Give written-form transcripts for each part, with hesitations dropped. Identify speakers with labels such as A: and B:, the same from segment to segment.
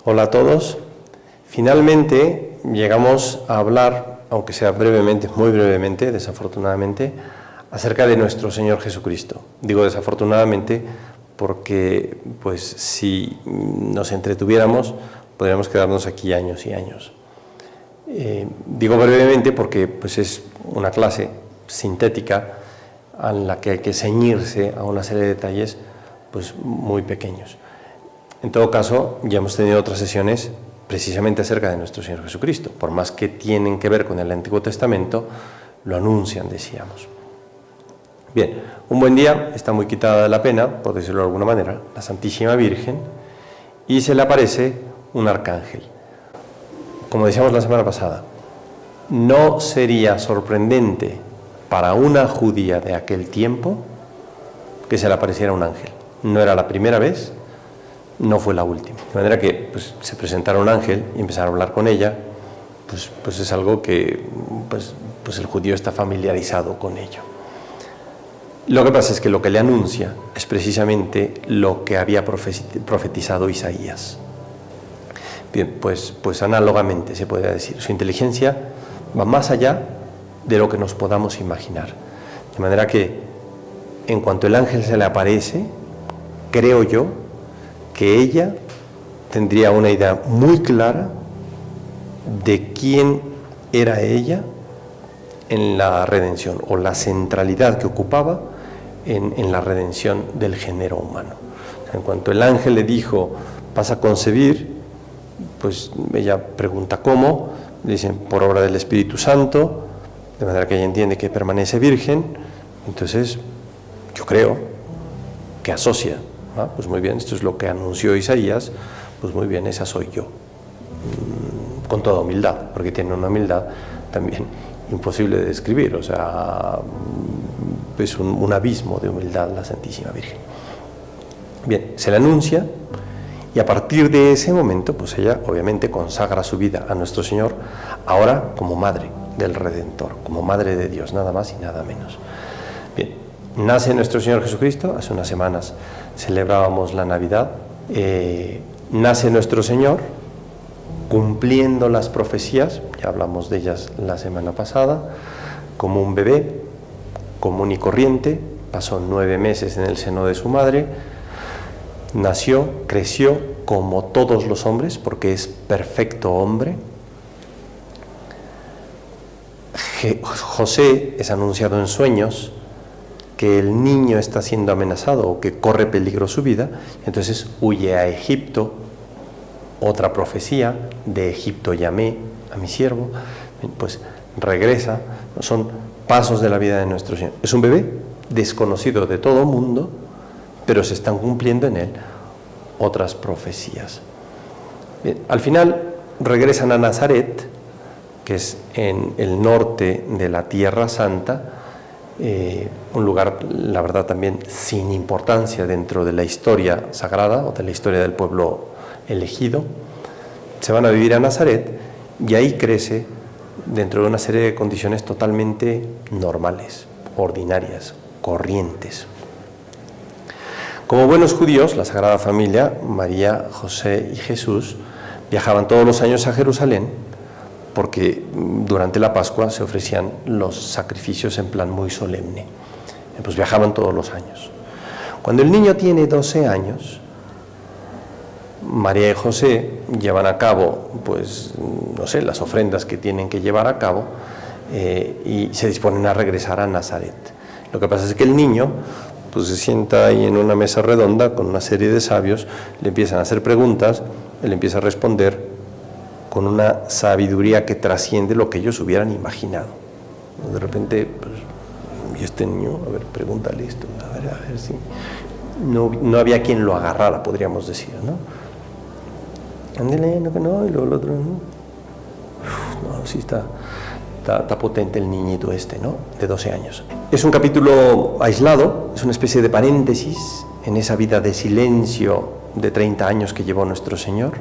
A: Hola a todos. Finalmente llegamos a hablar, aunque sea brevemente, muy brevemente, desafortunadamente, acerca de nuestro Señor Jesucristo. Digo desafortunadamente porque, pues, si nos entretuviéramos, podríamos quedarnos aquí años y años. Digo brevemente porque, pues, es una clase sintética en la que hay que ceñirse a una serie de detalles, pues, muy pequeños. En todo caso, ya hemos tenido otras sesiones precisamente acerca de nuestro Señor Jesucristo. Por más que tienen que ver con el Antiguo Testamento, lo anuncian, decíamos. Bien, un buen día está muy quitada de la pena, por decirlo de alguna manera, la Santísima Virgen, y se le aparece un arcángel. Como decíamos la semana pasada, no sería sorprendente para una judía de aquel tiempo que se le apareciera un ángel. No era la primera vez, no fue la última. De manera que, pues, se presentara un ángel y empezar a hablar con ella, pues es algo que pues el judío está familiarizado con ello. Lo que pasa es que lo que le anuncia es precisamente lo que había profetizado Isaías. Bien, pues análogamente se podría decir, su inteligencia va más allá de lo que nos podamos imaginar. De manera que, en cuanto el ángel se le aparece, creo yo que ella tendría una idea muy clara de quién era ella en la redención, o la centralidad que ocupaba en la redención del género humano. O sea, en cuanto el ángel le dijo, vas a concebir, pues ella pregunta cómo, le dicen por obra del Espíritu Santo, de manera que ella entiende que permanece virgen. Entonces yo creo que asocia, pues muy bien, esto es lo que anunció Isaías, pues muy bien, esa soy yo, con toda humildad, porque tiene una humildad también imposible de describir, o sea, es un abismo de humildad la Santísima Virgen. Bien, se le anuncia, y a partir de ese momento, pues ella obviamente consagra su vida a nuestro Señor, ahora como madre del Redentor, como madre de Dios, nada más y nada menos. Bien, nace nuestro Señor Jesucristo, hace unas semanas celebrábamos la Navidad, nace nuestro Señor cumpliendo las profecías, ya hablamos de ellas la semana pasada, como un bebé común y corriente, pasó 9 meses en el seno de su madre, nació, creció como todos los hombres, porque es perfecto hombre. José es anunciado en sueños que el niño está siendo amenazado o que corre peligro su vida, entonces huye a Egipto. Otra profecía, de Egipto llamé a mi siervo, pues regresa. Son pasos de la vida de nuestro Señor. Es un bebé desconocido de todo mundo, pero se están cumpliendo en él otras profecías. Bien, al final regresan a Nazaret, que es en el norte de la Tierra Santa, un lugar, la verdad, también sin importancia dentro de la historia sagrada o de la historia del pueblo elegido. Se van a vivir a Nazaret y ahí crece dentro de una serie de condiciones totalmente normales, ordinarias, corrientes. Como buenos judíos, la Sagrada Familia, María, José y Jesús, viajaban todos los años a Jerusalén porque durante la Pascua se ofrecían los sacrificios en plan muy solemne. Pues viajaban todos los años. Cuando el niño tiene 12 años, María y José llevan a cabo, pues, no sé, las ofrendas que tienen que llevar a cabo, y se disponen a regresar a Nazaret. Lo que pasa es que el niño, pues, se sienta ahí en una mesa redonda con una serie de sabios, le empiezan a hacer preguntas, él empieza a responder con una sabiduría que trasciende lo que ellos hubieran imaginado. De repente, pues, y este niño, a ver, pregúntale esto, a ver si... No había quien lo agarrara, podríamos decir, ¿no? Ándale, no, y luego el otro, ¿no? No, sí está potente el niñito este, ¿no? De 12 años. Es un capítulo aislado, es una especie de paréntesis en esa vida de silencio de 30 años que llevó nuestro Señor.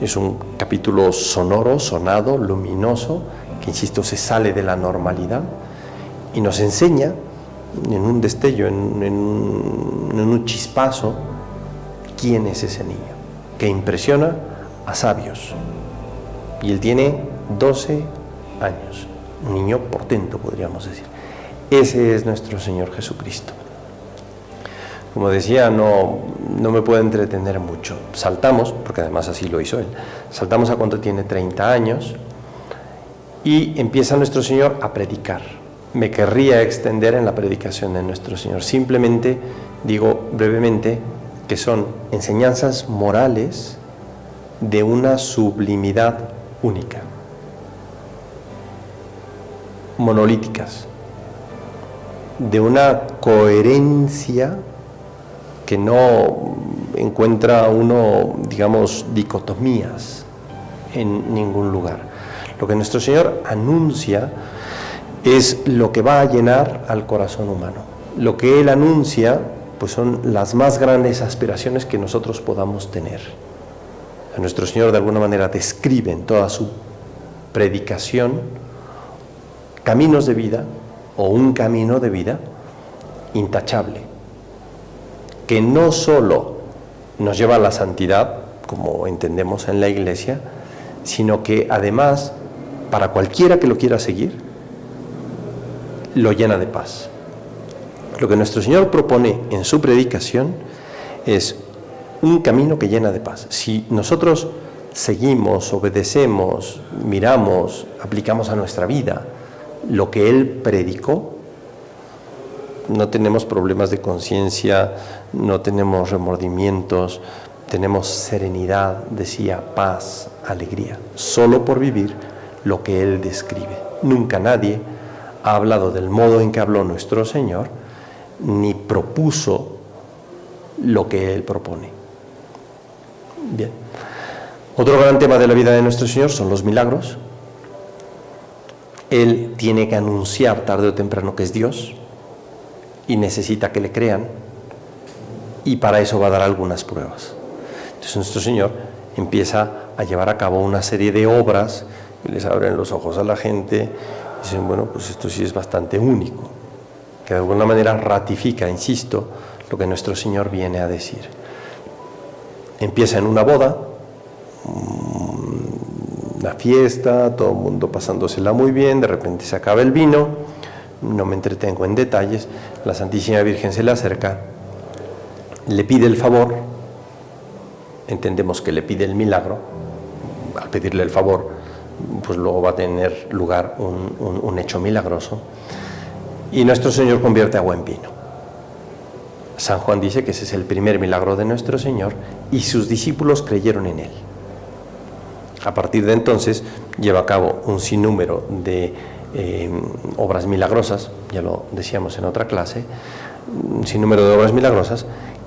A: Es un capítulo sonoro, sonado, luminoso, que, insisto, se sale de la normalidad y nos enseña en un destello, en un chispazo, quién es ese niño, que impresiona a sabios. Y él tiene 12 años, un niño portento, podríamos decir. Ese es nuestro Señor Jesucristo. Como decía, no me puedo entretener mucho. Saltamos, porque además así lo hizo él, saltamos a cuando tiene 30 años y empieza nuestro Señor a predicar. Me querría extender en la predicación de nuestro Señor. Simplemente digo brevemente que son enseñanzas morales de una sublimidad única, monolíticas, de una coherencia que no encuentra uno, digamos, dicotomías en ningún lugar. Lo que nuestro Señor anuncia es lo que va a llenar al corazón humano. Lo que Él anuncia, pues son las más grandes aspiraciones que nosotros podamos tener. Nuestro Señor de alguna manera describe en toda su predicación caminos de vida o un camino de vida intachable, que no solo nos lleva a la santidad, como entendemos en la Iglesia, sino que además, para cualquiera que lo quiera seguir, lo llena de paz. Lo que nuestro Señor propone en su predicación es un camino que llena de paz. Si nosotros seguimos, obedecemos, miramos, aplicamos a nuestra vida lo que Él predicó, no tenemos problemas de conciencia, no tenemos remordimientos, tenemos serenidad, decía, paz, alegría, solo por vivir lo que Él describe. Nunca nadie ha hablado del modo en que habló nuestro Señor, ni propuso lo que Él propone. Bien. Otro gran tema de la vida de nuestro Señor son los milagros. Él tiene que anunciar tarde o temprano que es Dios y necesita que le crean, y para eso va a dar algunas pruebas. Entonces nuestro Señor empieza a llevar a cabo una serie de obras que les abren los ojos a la gente y dicen, bueno, pues esto sí es bastante único, que de alguna manera ratifica, insisto, lo que nuestro Señor viene a decir. Empieza en una boda, una fiesta, todo el mundo pasándosela muy bien, de repente se acaba el vino, no me entretengo en detalles, la Santísima Virgen se le acerca, le pide el favor, entendemos que le pide el milagro, al pedirle el favor, pues luego va a tener lugar un hecho milagroso, y nuestro Señor convierte agua en vino. San Juan dice que ese es el primer milagro de nuestro Señor y sus discípulos creyeron en Él. A partir de entonces lleva a cabo un sinnúmero de obras milagrosas, ya lo decíamos en otra clase, un sinnúmero de obras milagrosas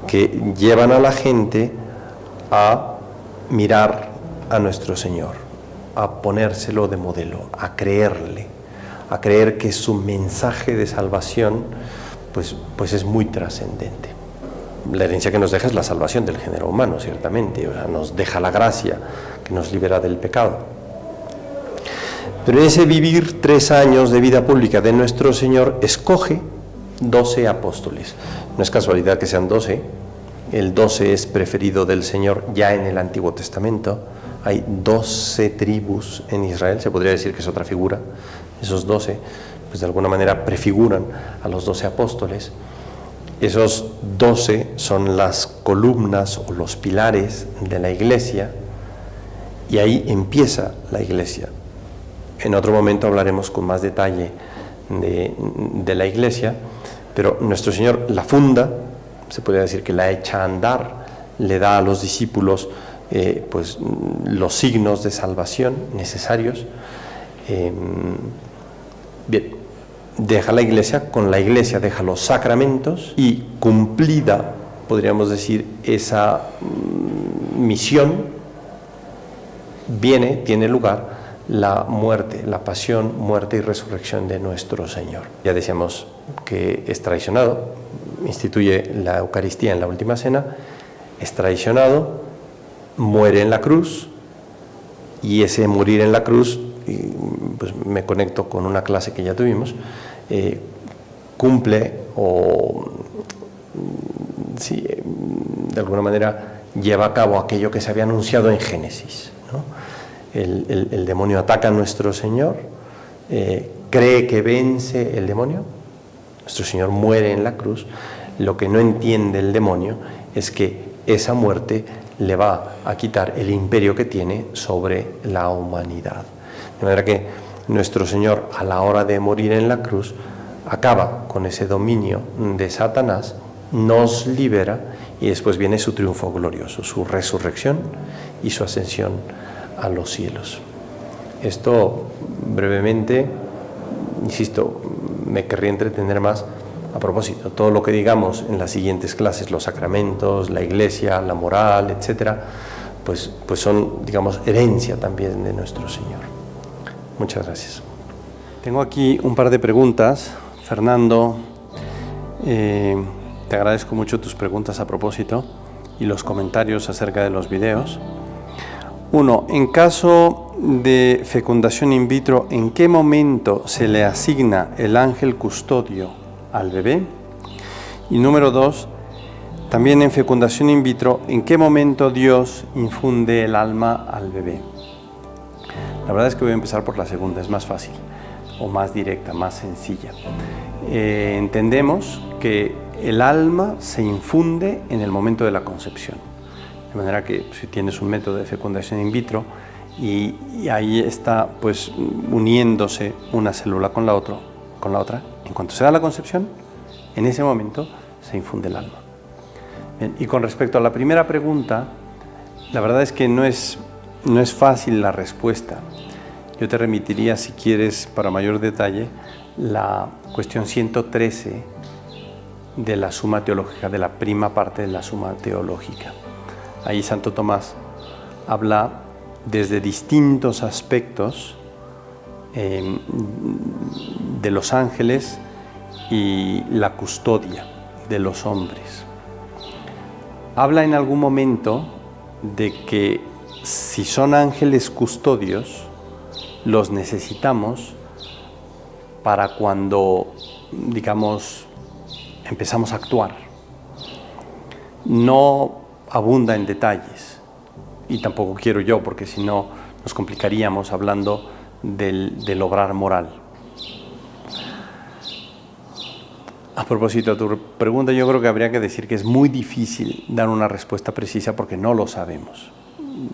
A: que llevan a la gente a mirar a nuestro Señor, a ponérselo de modelo, a creerle, a creer que su mensaje de salvación pues es muy trascendente. La herencia que nos deja es la salvación del género humano, ciertamente, o sea, nos deja la gracia que nos libera del pecado. Pero en ese vivir 3 años de vida pública de nuestro Señor, escoge 12 apóstoles. No es casualidad que sean 12, el 12 es preferido del Señor ya en el Antiguo Testamento. Hay 12 tribus en Israel, se podría decir que es otra figura. Esos 12, pues de alguna manera prefiguran a los 12 apóstoles. Esos 12 son las columnas o los pilares de la Iglesia, y ahí empieza la Iglesia. En otro momento hablaremos con más detalle de la Iglesia, pero nuestro Señor la funda, se podría decir que la echa a andar, le da a los discípulos pues los signos de salvación necesarios. Bien, deja la Iglesia, con la Iglesia deja los sacramentos, y cumplida, podríamos decir, esa misión, tiene lugar la muerte, la pasión, muerte y resurrección de nuestro Señor. Ya decíamos que es traicionado, instituye la Eucaristía en la última cena, es traicionado, muere en la cruz, y ese morir en la cruz, pues me conecto con una clase que ya tuvimos, cumple o sí, de alguna manera lleva a cabo aquello que se había anunciado en Génesis, ¿no? El demonio ataca a nuestro Señor, cree que vence el demonio, nuestro Señor muere en la cruz. Lo que no entiende el demonio es que esa muerte le va a quitar el imperio que tiene sobre la humanidad. De manera que nuestro Señor, a la hora de morir en la cruz, acaba con ese dominio de Satanás, nos libera y después viene su triunfo glorioso, su resurrección y su ascensión a los cielos. Esto brevemente, insisto, me querría entretener más. A propósito, todo lo que digamos en las siguientes clases, los sacramentos, la iglesia, la moral, etcétera, pues son, digamos, herencia también de nuestro Señor. Muchas gracias. Tengo aquí un par de preguntas. Fernando, te agradezco mucho tus preguntas a propósito y los comentarios acerca de los videos. 1. En caso de fecundación in vitro, ¿en qué momento se le asigna el ángel custodio al bebé? Y número 2, también en fecundación in vitro, ¿en qué momento Dios infunde el alma al bebé? La verdad es que voy a empezar por la segunda, es más fácil, o más directa, más sencilla. Entendemos que el alma se infunde en el momento de la concepción, de manera que si tienes un método de fecundación in vitro y ahí está pues uniéndose una célula con la otra, en cuanto se da la concepción, en ese momento se infunde el alma. Bien, y con respecto a la primera pregunta, la verdad es que no es fácil la respuesta. Yo te remitiría, si quieres, para mayor detalle, la cuestión 113 de la Suma Teológica, de la prima parte de la Suma Teológica. Ahí Santo Tomás habla desde distintos aspectos de los ángeles y la custodia de los hombres. Habla en algún momento de que si son ángeles custodios, los necesitamos para cuando, digamos, empezamos a actuar. No abunda en detalles, y tampoco quiero yo, porque si no nos complicaríamos hablando del obrar moral. A propósito de tu pregunta, yo creo que habría que decir que es muy difícil dar una respuesta precisa porque no lo sabemos.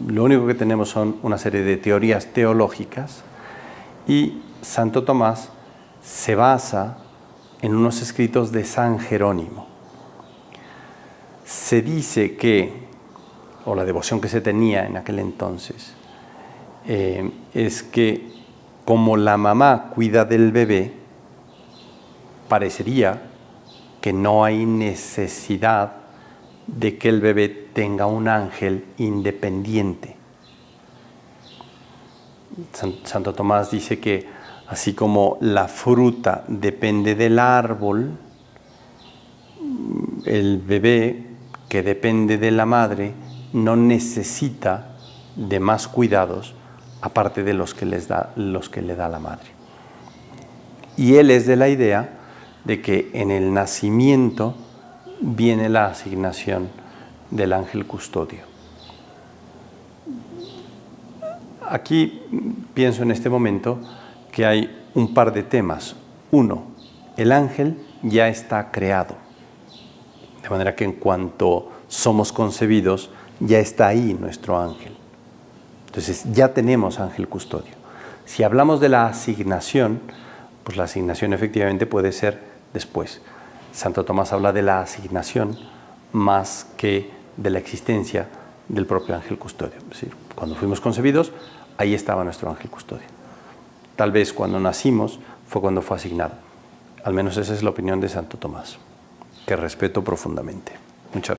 A: Lo único que tenemos son una serie de teorías teológicas y Santo Tomás se basa en unos escritos de San Jerónimo. Se dice que, o la devoción que se tenía en aquel entonces, es que como la mamá cuida del bebé, parecería que no hay necesidad de que el bebé tenga un ángel independiente. Santo Tomás dice que así como la fruta depende del árbol, el bebé que depende de la madre no necesita de más cuidados aparte de los que le da la madre. Y él es de la idea de que en el nacimiento viene la asignación del ángel custodio. Aquí pienso en este momento que hay un par de temas. Uno, el ángel ya está creado, de manera que en cuanto somos concebidos, ya está ahí nuestro ángel. Entonces ya tenemos ángel custodio. Si hablamos de la asignación, pues la asignación efectivamente puede ser después. Santo Tomás habla de la asignación más que de la existencia del propio ángel custodio. Es decir, cuando fuimos concebidos, ahí estaba nuestro ángel custodio. Tal vez cuando nacimos fue cuando fue asignado. Al menos esa es la opinión de Santo Tomás, que respeto profundamente. Muchas gracias.